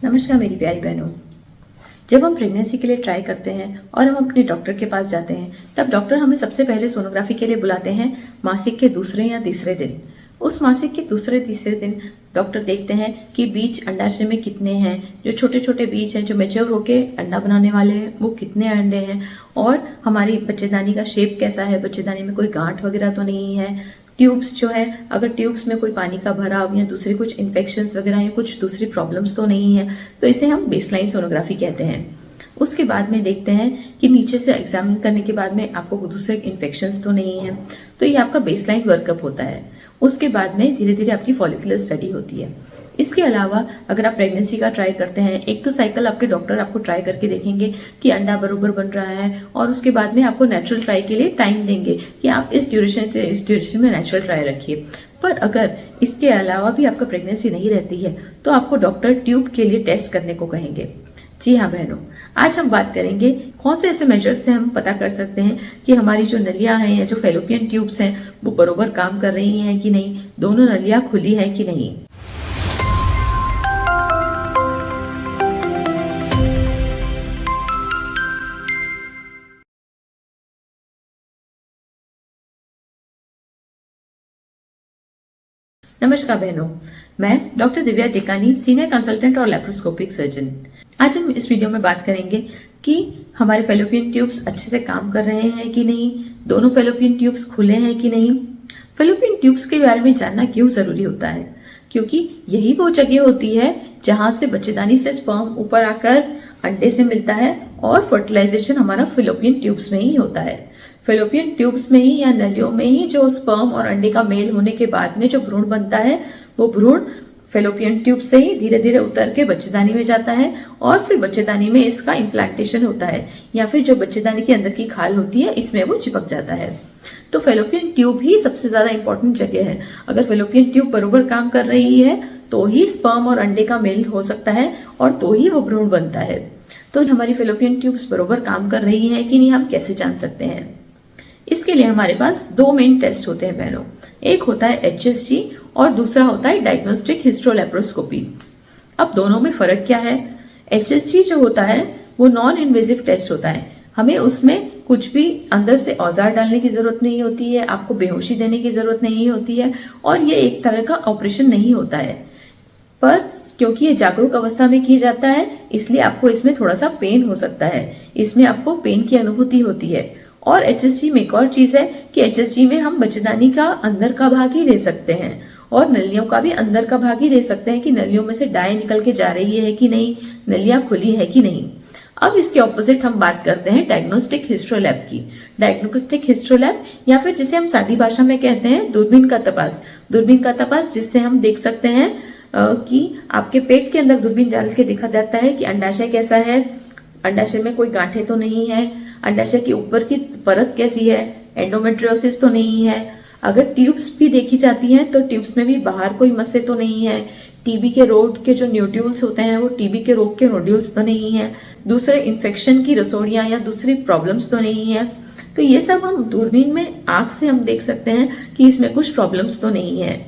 नमस्कार मेरी प्यारी बहनों। जब हम प्रेगनेंसी के लिए ट्राई करते हैं और हम अपने डॉक्टर के पास जाते हैं, तब डॉक्टर हमें सबसे पहले सोनोग्राफी के लिए बुलाते हैं मासिक के दूसरे या तीसरे दिन। उस मासिक के दूसरे तीसरे दिन डॉक्टर देखते हैं कि बीज अंडाशय में कितने हैं, जो छोटे छोटे बीज हैं जो मेच्योर होके अंडा बनाने वाले हैं वो कितने अंडे हैं, और हमारी बच्चेदानी का शेप कैसा है, बच्चेदानी में कोई गांठ वगैरह तो नहीं है, ट्यूब्स जो है अगर ट्यूब्स में कोई पानी का भराव या दूसरी कुछ इन्फेक्शंस वगैरह या कुछ दूसरी प्रॉब्लम्स तो नहीं है, तो इसे हम बेसलाइन सोनोग्राफी कहते हैं। उसके बाद में देखते हैं कि नीचे से एग्जामिन करने के बाद में आपको दूसरे इन्फेक्शंस तो नहीं है, तो ये आपका बेसलाइन वर्कअप होता है। उसके बाद में धीरे धीरे आपकी फॉलिकुलर स्टडी होती है। इसके अलावा अगर आप प्रेगनेंसी का ट्राई करते हैं, एक तो साइकिल आपके डॉक्टर आपको ट्राई करके देखेंगे कि अंडा बरोबर बन रहा है, और उसके बाद में आपको नेचुरल ट्राई के लिए टाइम देंगे कि आप इस ड्यूरेशन से इस ड्यूरेशन में नेचुरल ट्राई रखिए। पर अगर इसके अलावा भी आपका प्रेगनेंसी नहीं रहती है तो आपको डॉक्टर ट्यूब के लिए टेस्ट करने को कहेंगे। जी हाँ बहनों, आज हम बात करेंगे कौन से ऐसे मेजर्स से हम पता कर सकते हैं कि हमारी जो नलियां हैं या जो फैलोपियन ट्यूब्स हैं वो बरोबर काम कर रही हैं कि नहीं, दोनों नलियां खुली हैं कि नहीं। नमस्कार बहनों, मैं डॉक्टर दिव्या टिकानी, सीनियर कंसल्टेंट और लेप्रोस्कोपिक सर्जन। आज हम इस वीडियो में बात करेंगे कि हमारे फैलोपियन ट्यूब्स अच्छे से काम कर रहे हैं कि नहीं, दोनों फैलोपियन ट्यूब्स खुले हैं कि नहीं। फैलोपियन ट्यूब्स के बारे में जानना क्यों जरूरी होता है? क्योंकि यही वो जगह होती है जहां से बच्चेदानी से स्पर्म ऊपर आकर अंडे से मिलता है और फर्टिलाइजेशन हमारा फैलोपियन ट्यूब्स में ही होता है। फैलोपियन ट्यूब्स में ही या नलियों में ही जो स्पर्म और अंडे का मेल होने के बाद में जो भ्रूण बनता है, वो भ्रूण फैलोपियन ट्यूब से ही धीरे धीरे उतर के बच्चेदानी में जाता है, और फिर बच्चेदानी में इसका इम्प्लांटेशन होता है, या फिर जो बच्चेदानी के अंदर की खाल होती है इसमें वो चिपक जाता है। तो फैलोपियन ट्यूब ही सबसे ज्यादा इंपॉर्टेंट जगह है। अगर फैलोपियन ट्यूब बरोबर काम कर रही है तो ही स्पर्म और अंडे का मेल हो सकता है और तो ही वो भ्रूण बनता है। तो हमारी फैलोपियन ट्यूब्स बरोबर काम कर रही है कि नहीं, हम कैसे जान सकते हैं? इसके लिए हमारे पास दो मेन टेस्ट होते हैं बहनों। एक होता है HSG और दूसरा होता है डायग्नोस्टिक हिस्ट्रोलैप्रोस्कोपी। अब दोनों में फर्क क्या है? HSG जो होता है वो नॉन इन्वेजिव टेस्ट होता है। हमें उसमें कुछ भी अंदर से औजार डालने की जरूरत नहीं होती है, आपको बेहोशी देने की जरूरत नहीं होती है, और ये एक तरह का ऑपरेशन नहीं होता है। पर क्योंकि ये जागरूक अवस्था में किया जाता है इसलिए आपको इसमें थोड़ा सा पेन हो सकता है, इसमें आपको पेन की अनुभूति होती है। और HSG में एक और चीज है कि HSG में हम बच्चेदानी का अंदर का भाग ही दे सकते हैं और नलियों का भी अंदर का भाग ही दे सकते हैं कि नलियों में से डाई निकल के जा रही है कि नहीं, नलियां खुली है कि नहीं। अब इसके ऑपोजिट हम बात करते हैं डायग्नोस्टिक हिस्ट्रोलैब की। डायग्नोस्टिक हिस्ट्रोलैब या फिर जिसे हम सादी भाषा में कहते हैं दूरबीन का तपास। दूरबीन का तपास जिससे हम देख सकते हैं कि आपके पेट के अंदर दूरबीन डाल के देखा जाता है कि अंडाशय कैसा है, अंडाशय में कोई गांठें तो नहीं है, अंडाशय के ऊपर की परत कैसी है, एंडोमेट्रियोसिस तो नहीं है। अगर ट्यूब्स भी देखी जाती हैं तो ट्यूब्स में भी बाहर कोई मस्से तो नहीं है, टीबी के रोग के जो न्यूड्यूल्स होते हैं वो टीबी के रोग के नोड्यूल्स तो नहीं है, दूसरे इन्फेक्शन की रसोड़ियां या दूसरी प्रॉब्लम्स तो नहीं है। तो ये सब हम दूरबीन में आंख से हम देख सकते हैं कि इसमें कुछ प्रॉब्लम्स तो नहीं है।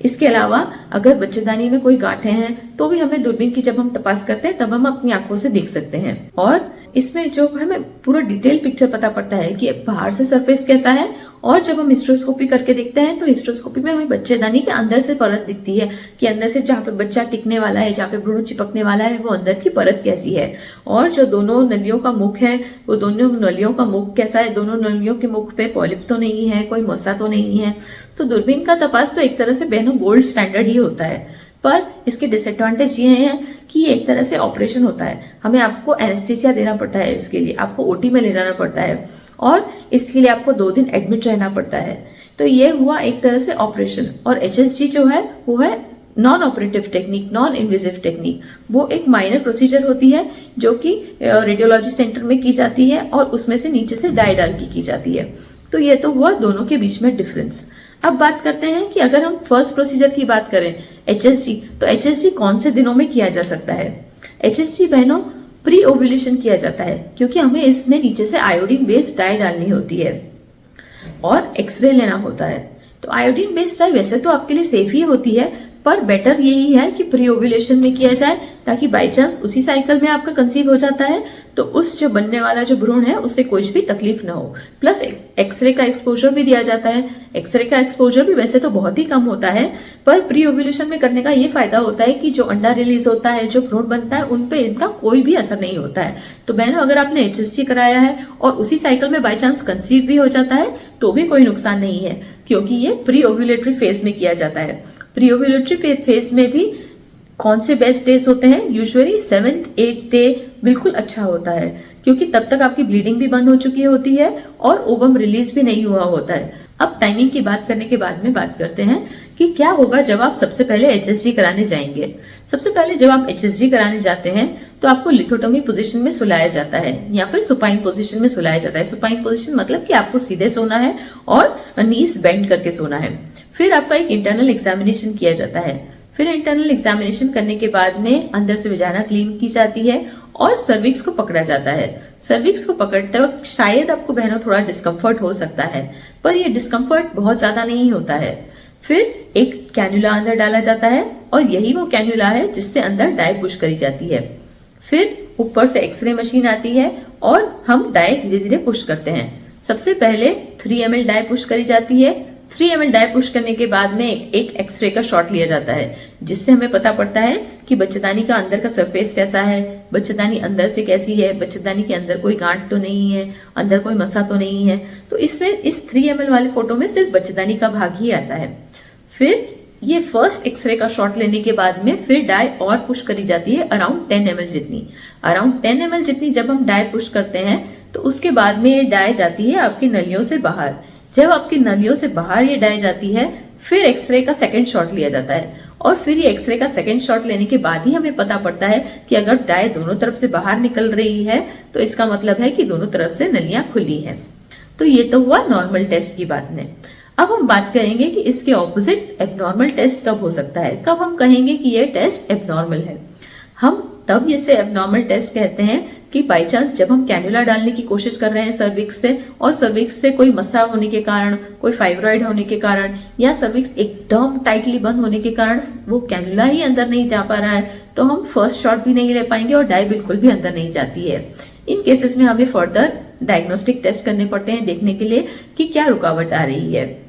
इसके अलावा अगर बच्चेदानी में कोई गांठें हैं तो भी हमें दूरबीन की जब हम तपास करते हैं तब हम अपनी आंखों से देख सकते हैं, और इसमें जो हमें पूरा डिटेल पिक्चर पता पड़ता है कि बाहर से सरफेस कैसा है। और जब हम हिस्ट्रोस्कोपी करके देखते हैं तो हिस्ट्रोस्कोपी में हमें बच्चेदानी के अंदर से परत दिखती है कि अंदर से जहाँ पे बच्चा टिकने वाला है, जहाँ पे भ्रूण चिपकने वाला है, वो अंदर की परत कैसी है। और जो दोनों नलियों का मुख है वो दोनों नलियों का मुख कैसा है, दोनों नलियों के मुख पे पॉलिप तो नहीं है, कोई मस्सा तो नहीं है। तो दूरबीन का तपास तो एक तरह से बहनों गोल्ड स्टैंडर्ड ही होता है, पर इसके डिसएडवांटेज ये हैं कि ये एक तरह से ऑपरेशन होता है। हमें आपको एनेस्थीसिया देना पड़ता है, इसके लिए आपको OT में ले जाना पड़ता है और इसके लिए आपको 2 दिन एडमिट रहना पड़ता है। तो ये हुआ एक तरह से ऑपरेशन। और HSG जो है वो है non operative technique, non invasive technique. वो एक माइनर प्रोसीजर होती है जो कि रेडियोलॉजी सेंटर में की जाती है और उसमें से नीचे से डाई डाल की जाती है। तो ये तो हुआ दोनों के बीच में डिफरेंस। अब बात करते हैं कि अगर हम फर्स्ट प्रोसीजर की बात करें HSG, तो HSG कौन से दिनों में किया जा सकता है? HSG बहनों प्री ओव्यूलेशन किया जाता है, क्योंकि हमें इसमें नीचे से आयोडीन बेस्ड डाई डालनी होती है और एक्सरे लेना होता है। तो आयोडीन बेस्ड डाई वैसे तो आपके लिए सेफ ही होती है, पर बेटर यही है कि प्री ओव्यूलेशन में किया जाए, ताकि बाई चांस उसी साइकिल में आपका कंसीव हो जाता है तो उस जो बनने वाला जो भ्रूण है उससे कुछ भी तकलीफ ना हो। प्लस एक्सरे का एक्सपोजर भी दिया जाता है। एक्सरे का एक्सपोजर भी वैसे तो बहुत ही कम होता है, पर प्री ओव्यूलेशन में करने का ये फायदा होता है कि जो अंडा रिलीज होता है, जो भ्रूण बनता है, उन पे इनका कोई भी असर नहीं होता है। तो बहनों, अगर आपने HSG कराया है और उसी साइकिल में बाई चांस कंसीव भी हो जाता है तो भी कोई नुकसान नहीं है, क्योंकि ये प्री ओव्यूलेटरी फेज में किया जाता है। प्री ओव्यूलेटरी फेज में भी कौन से बेस्ट डेज होते हैं? यूजुअली 7th 8th डे बिल्कुल अच्छा होता है, क्योंकि तब तक आपकी ब्लीडिंग भी बंद हो चुकी होती है और ओवम रिलीज भी नहीं हुआ होता है। अब टाइमिंग की बात करने के बाद में बात करते हैं कि क्या होगा जब आप सबसे पहले HSG कराने जाएंगे। सबसे पहले जब आप HSG कराने जाते हैं तो आपको लिथोटोमी पोजीशन में सुलाया जाता है या फिर सुपाइन पोजीशन में सुलाया जाता है। सुपाइन पोजीशन मतलब कि आपको सीधे सोना है और नीज बेंड करके सोना है। फिर आपका एक इंटरनल एग्जामिनेशन किया जाता है। फिर इंटरनल एग्जामिनेशन करने के बाद में अंदर से वजाना क्लीन की जाती है और सर्विक्स को पकड़ा जाता है। सर्विक्स को पकड़ते वक्त शायद आपको बहनों थोड़ा डिस्कम्फर्ट हो सकता है, पर यह डिस्कम्फर्ट बहुत ज्यादा नहीं होता है। फिर एक कैन्युला अंदर डाला जाता है और यही वो कैन्युला है जिससे अंदर डाई पुश करी जाती है। फिर ऊपर से एक्सरे मशीन आती है और हम डाई धीरे धीरे पुश करते हैं। सबसे पहले 3 ml डाई पुश करी जाती है। 3 ml डाई पुश करने के बाद में एक एक्सरे का शॉट लिया जाता है, जिससे हमें पता पड़ता है कि बच्चेदानी का अंदर का सरफेस कैसा है, बच्चेदानी अंदर से कैसी है, बच्चेदानी के अंदर कोई गांठ तो नहीं है, अंदर कोई मसा तो नहीं है। तो इसमें इस 3 ml वाले फोटो में सिर्फ बच्चेदानी का भाग ही आता है। फिर ये फर्स्ट एक्सरे का शॉट लेने के बाद में फिर डाई और पुश करी जाती है अराउंड 10 ml जितनी। अराउंड 10 ml जितनी जब हम डाई पुश करते हैं तो उसके बाद में ये डाई जाती है आपकी नलियों से बाहर। जब आपकी नलियों से बाहर ये डाई जाती है फिर एक्सरे का सेकंड शॉट लिया जाता है और फिर ये एक्सरे का सेकंड शॉट लेने के बाद ही हमें पता पड़ता है कि अगर डाई दोनों तरफ से बाहर निकल रही है तो इसका मतलब है कि दोनों तरफ से नलियां खुली हैं। तो ये तो हुआ नॉर्मल टेस्ट की बात में। अब हम बात करेंगे कि इसके ऑपोजिट एबनॉर्मल टेस्ट कब हो सकता है, कब हम कहेंगे कि ये टेस्ट एबनॉर्मल है। हम तब इसे एबनॉर्मल टेस्ट कहते हैं कि बाई चांस जब हम कैन्युला डालने की कोशिश कर रहे हैं सर्विक्स से और सर्विक्स से कोई मसा होने के कारण, कोई फाइब्रॉइड होने के कारण या सर्विक्स एकदम टाइटली बंद होने के कारण वो कैन्युला ही अंदर नहीं जा पा रहा है, तो हम फर्स्ट शॉट भी नहीं ले पाएंगे और डाई बिल्कुल भी अंदर नहीं जाती है। इन केसेस में हमें फर्दर डायग्नोस्टिक टेस्ट करने पड़ते हैं देखने के लिए कि क्या रुकावट आ रही है।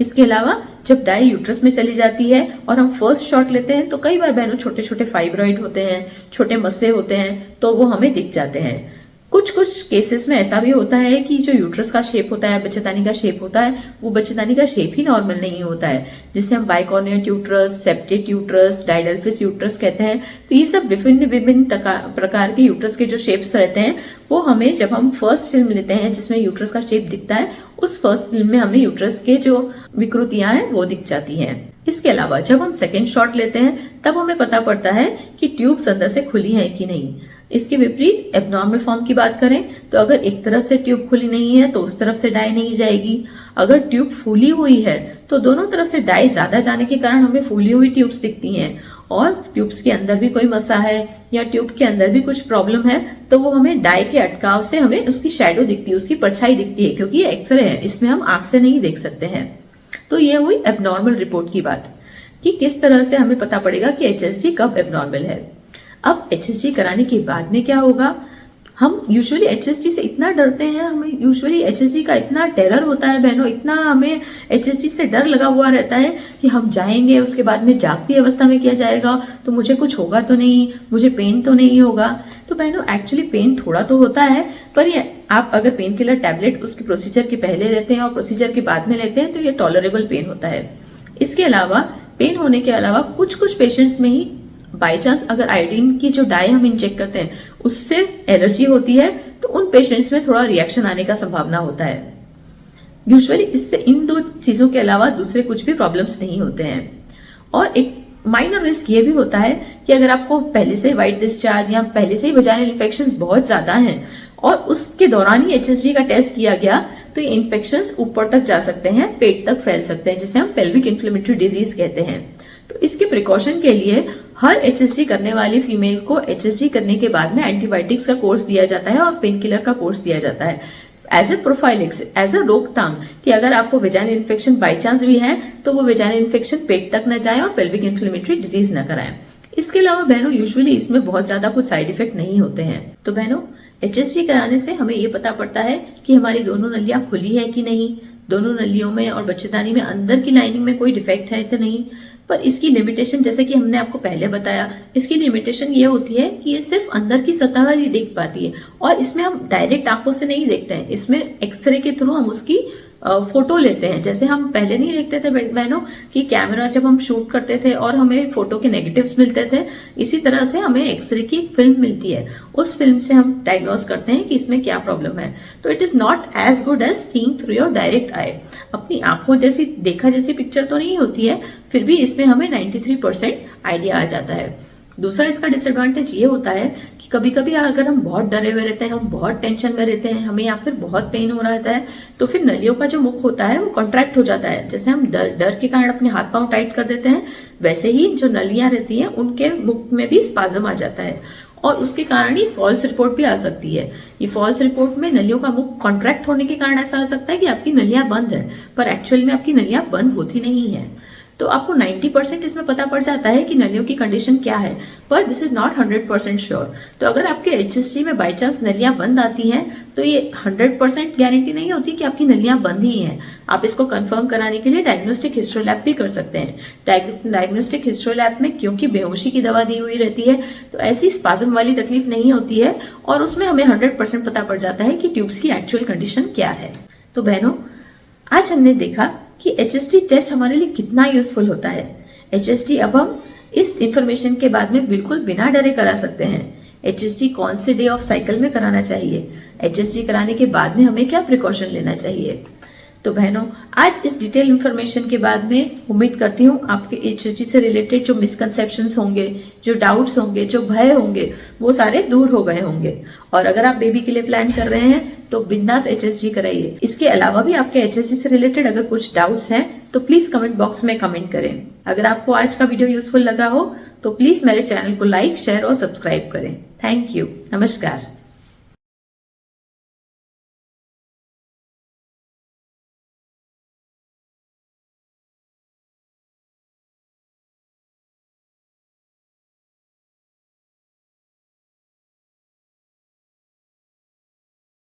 इसके अलावा जब डाई यूट्रस में चली जाती है और हम फर्स्ट शॉट लेते हैं तो कई बार बहनों छोटे छोटे फाइब्रॉइड होते हैं, छोटे मस्से होते हैं, तो वो हमें दिख जाते हैं। कुछ केसेस में ऐसा भी होता है कि जो यूट्रस का शेप होता है, बच्चेदानी का शेप होता है, वो बच्चेदानी का शेप ही नॉर्मल नहीं होता है, जिसे हम बाइकॉर्नियट यूट्रस, सेप्टेट यूट्रस, डायडल्फिस यूट्रस कहते हैं। तो ये सब विभिन्न प्रकार के यूट्रस के जो शेप्स रहते हैं वो हमें जब हम फर्स्ट फिल्म लेते हैं जिसमें यूट्रस का शेप दिखता है, उस फर्स्ट फिल्म में हमें यूट्रस के जो विकृतियां हैं वो दिख जाती हैं। इसके अलावा जब हम सेकेंड शॉट लेते हैं तब हमें पता पड़ता है कि ट्यूब्स अंदर से खुली है कि नहीं। इसके विपरीत एबनॉर्मल फॉर्म की बात करें तो अगर एक तरफ से ट्यूब खुली नहीं है तो उस तरफ से डाई नहीं जाएगी। अगर ट्यूब फूली हुई है तो दोनों तरफ से डाई ज्यादा जाने के कारण हमें फूली हुई ट्यूब्स दिखती हैं, और ट्यूब्स के अंदर भी कोई मसा है या ट्यूब के अंदर भी कुछ प्रॉब्लम है तो वो हमें डाई के अटकाव से हमें उसकी शैडो दिखती है, उसकी परछाई दिखती है, क्योंकि ये एक्सरे है, इसमें हम आंख से नहीं देख सकते हैं। तो ये हुई एबनॉर्मल रिपोर्ट की बात कि किस तरह से हमें पता पड़ेगा कि HSG कब एबनॉर्मल है। अब HSG कराने के बाद में क्या होगा, हम यूजुअली HSG से इतना डरते हैं, हमें यूजुअली HSG का इतना टेरर होता है बहनों, इतना हमें HSG से डर लगा हुआ रहता है कि हम जाएंगे, उसके बाद में जागती अवस्था में किया जाएगा तो मुझे कुछ होगा तो नहीं, मुझे पेन तो नहीं होगा। तो बहनों एक्चुअली पेन थोड़ा तो होता है, पर ये आप अगर पेन किलर टैबलेट उसके प्रोसीजर के पहले लेते हैं और प्रोसीजर के बाद में लेते हैं तो ये टॉलरेबल पेन होता है। इसके अलावा पेन होने के अलावा कुछ पेशेंट्स में ही बाई चांस अगर आयोडीन की जो डाई हम इंजेक्ट करते हैं उससे एलर्जी होती है तो उन पेशेंट्स में थोड़ा रिएक्शन आने का संभावना होता है। यूजुअली इससे इन दो चीजों के अलावा दूसरे कुछ भी प्रॉब्लम्स नहीं होते हैं। और एक माइनर रिस्क ये भी होता है कि अगर आपको पहले से व्हाइट डिस्चार्ज या पहले से ही वजाइनल इन्फेक्शंस बहुत ज्यादा हैं और उसके दौरान ही HSG का टेस्ट किया गया तो ये इन्फेक्शंस ऊपर तक जा सकते हैं, पेट तक फैल सकते हैं, जिसे हम पेल्विक इन्फ्लेमेटरी डिजीज कहते हैं। तो इसके प्रिकॉशन के लिए हर HSG करने वाली फीमेल को HSG करने के बाद में एंटीबायोटिक्स का कोर्स दिया जाता है और पेन किलर का कोर्स दिया जाता है। एज ए प्रोफाइलिक्स, एज ए रोकथाम, कि अगर आपको वेजाइनल इन्फेक्शन बाई चांस भी है तो वो वेजाइनल इन्फेक्शन पेट तक न जाए और पेल्विक इन्फ्लेमेटरी डिजीज न कराए। इसके अलावा बहनों यूजुअली इसमें बहुत ज्यादा कुछ साइड इफेक्ट नहीं होते हैं। तो बहनों HSG कराने से हमें ये पता पड़ता है कि हमारी दोनों नलियां खुली है कि नहीं, दोनों नलियों में और बच्चेदानी में अंदर की लाइनिंग में कोई डिफेक्ट है तो नहीं। पर इसकी लिमिटेशन, जैसे कि हमने आपको पहले बताया, इसकी लिमिटेशन ये होती है कि ये सिर्फ अंदर की सतह ही देख पाती है और इसमें हम डायरेक्ट आंखों से नहीं देखते हैं, इसमें एक्सरे के थ्रू हम उसकी फोटो लेते हैं। जैसे हम पहले नहीं देखते थे बहनों कि कैमरा जब हम शूट करते थे और हमें फोटो के नेगेटिव्स मिलते थे, इसी तरह से हमें एक्सरे की फिल्म मिलती है, उस फिल्म से हम डायग्नोज करते हैं कि इसमें क्या प्रॉब्लम है। तो it is not as good as seeing through your direct eye. अपनी आंखों जैसी देखा जैसी पिक्चर तो नहीं होती है, फिर भी इसमें हमें 93% आइडिया आ जाता है। दूसरा इसका डिसएडवांटेज ये होता है कि कभी कभी अगर हम बहुत डरे हुए रहते हैं, हम बहुत टेंशन में रहते हैं, हमें या फिर बहुत पेन हो रहा रहता है, तो फिर नलियों का जो मुख होता है वो कॉन्ट्रैक्ट हो जाता है। जैसे हम डर के कारण अपने हाथ पांव टाइट कर देते हैं, वैसे ही जो नलियां रहती हैं उनके मुख में भी स्पाज्म आ जाता है और उसके कारण ही फॉल्स रिपोर्ट भी आ सकती है। ये फॉल्स रिपोर्ट में नलियों का मुख कॉन्ट्रैक्ट होने के कारण ऐसा आ सकता है कि आपकी नलियां बंद है, पर एक्चुअल में आपकी नलियां बंद होती नहीं है। तो आपको 90% इसमें पता पड़ जाता है कि नलियों की कंडीशन क्या है, पर दिस इज नॉट 100% श्योर। तो अगर आपके HSG में बाई चांस नलियां बंद आती हैं तो ये 100% गारंटी नहीं होती कि आपकी नलियां बंद ही हैं। आप इसको कंफर्म कराने के लिए डायग्नोस्टिक हिस्ट्रोलैब भी कर सकते हैं। डायग्नोस्टिक हिस्ट्रोलैब में क्योंकि बेहोशी की दवा दी हुई रहती है तो ऐसी स्पाज्म वाली तकलीफ नहीं होती है और उसमें हमें 100% पता पड़ जाता है कि ट्यूब्स की एक्चुअल कंडीशन क्या है। तो बहनों आज हमने देखा कि HSG टेस्ट हमारे लिए कितना यूजफुल होता है। HSG अब हम इस इंफॉर्मेशन के बाद में बिल्कुल बिना डरे करा सकते हैं। HSG कौन से डे ऑफ साइकिल में कराना चाहिए, HSG कराने के बाद में हमें क्या प्रिकॉशन लेना चाहिए। तो बहनों आज इस डिटेल इंफॉर्मेशन के बाद में उम्मीद करती हूँ आपके HSG से रिलेटेड जो मिसकंसेप्शंस होंगे, जो डाउट्स होंगे, जो भय होंगे, वो सारे दूर हो गए होंगे। और अगर आप बेबी के लिए प्लान कर रहे हैं तो बिंदास HSG कराइए। इसके अलावा भी आपके HSG से रिलेटेड अगर कुछ डाउट्स हैं तो प्लीज कमेंट बॉक्स में कमेंट करें। अगर आपको आज का वीडियो यूजफुल लगा हो तो प्लीज मेरे चैनल को लाइक, शेयर और सब्सक्राइब करें। Thank you. नमस्कार।